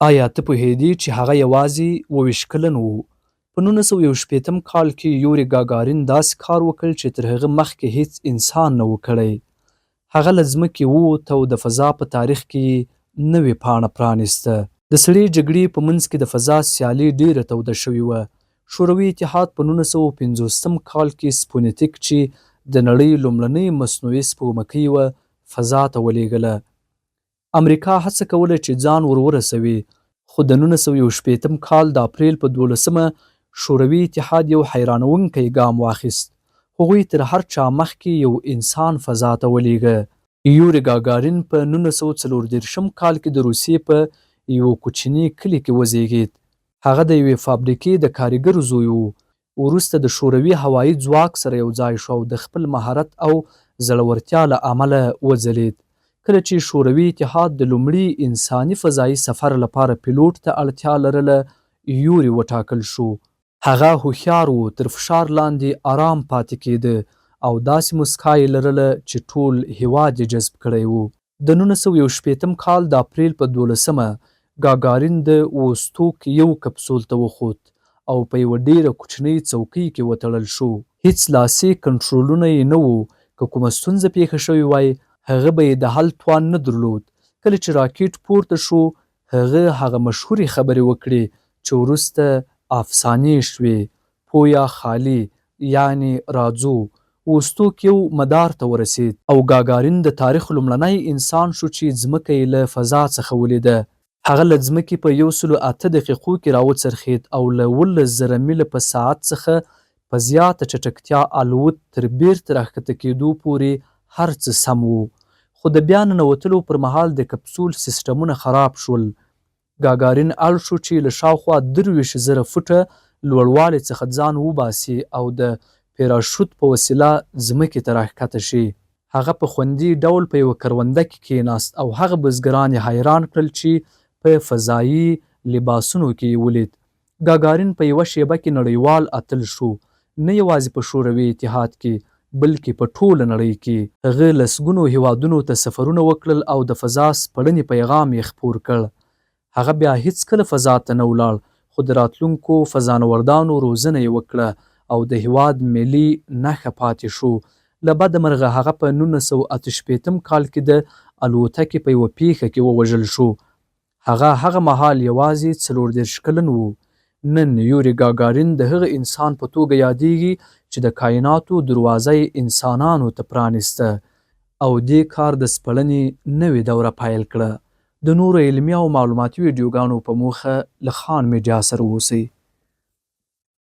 آیا ته پوهېدې چې هغه یوازې 28 کلن و؟ په 1961 کال کې یوري ګاګارین داسې کار وکړ چې تر هغه مخکې هیڅ انسان نه و کړی. هغه له ځمکې ووت او د فضا په تاریخ کې یې نوې پاڼه پرانیسته. د سړې جګړې په منځ کې د فضا سیالي ډېره توده شوې وه. شوروي اتحاد په 1950 کال کې سپوتنیک چې د نړۍ لومړنۍ مصنوعي سپوږمکۍ وه فضا ته ولېږله. امریکا هڅه کوله چې ځان ورسوي، خو د 1961 کال د اپریل په 12مه شوروي اتحاد یو حیرانوونکی ګام واخیست. هغوی تر هر چا مخکې یو انسان فضا ته ولېږه. یوري ګاګارین په 1934 کال کې د روسیې په یو کوچني کلي کې وزیږید. هغه د یوې فابریکې د کارګر زوی و. وروسته د شوروي هوایي ځواک سره یو ځای شو او د خپل مهارت او زړورتیا له امله وځلید. کله چې شوروي اتحاد د لومړي انساني فضایي سفر لپاره پیلوټ ته اړتیا لرله، یوري وټاکل شو. هغه هوښیار و، تر فشار لاندې آرام پاتې کېده او داسې موسکا یې لرله چې ټول هېواد یې جذب کړی و. د 1961 کال د اپریل په 12مه ګاګارین د ووستوک یو کپسول ته وخوت او په یوه ډېره کوچنۍ څوکۍ کې وتړل شو. هیڅ لاسي کنټرولونه یې نه وو. که کومه ستونزه پیښه شوې وای، هغه به یې د حل توان نه درلود. کله چې راکټ پورته شو، هغه مشهورې خبرې وکړې چې وروسته افسانې شوې: پویا خالی، یعنی راځو. ووستوک یو مدار ته ورسید او ګاګارین د تاریخ لومړنی انسان شو چې ځمکه یې له فضا څخه ولیده. هغه له ځمکې په 108 دقیقو کې راوڅرخید او له 11,000 میله په ساعت څخه په زیاته چټکتیا الوت. تر بیرته راښکته کېدو پورې هر څه سم و، خو د بیا ننوتلو پر مهال د کپسول سیسټمونه خراب شول. ګاګارین اړ شو چې له شاوخوا 23,000 فوټه لوړوالي څخه ځان وباسي او د پیراشوت په وسیله ځمکې ته راښکته شي. هغه په خوندي ډول په یوه کرونده کې کېناست او هغه بزګران یې حیران کړل چې په فضایي لباسونو کې یې ولید. ګاګارین په یوه شیبه کې نړیوال اتل شو، نه یوازې په شوروي اتحاد کې بلکې په ټوله نړۍ کې. هغه لسګونو هیوادونو ته سفرونه وکړل او د فضا سپړنې پیغام یې خپور کړ. هغه بیا هیڅکله فضا ته نه ولاړ، خو د راتلونکو فضانوردانو روزنه یې وکړه او د هیواد ملي نښه پاتې شو. له بده مرغه هغه په 1968 کال کې د الوتکې په یوه پیښه کې ووژل شو. هغه مهال یوازې 34 کلن و. نن یوري ګاګارین د هغه انسان په توګه یادېږي چې د کائناتو دروازه یې انسانانو ته پرانیسته او دې کار د سپړنې نوې دوره پیل کړه. د نورو علمي او معلوماتي ویډیوګانو په موخه له خان میډیا سره اوسئ.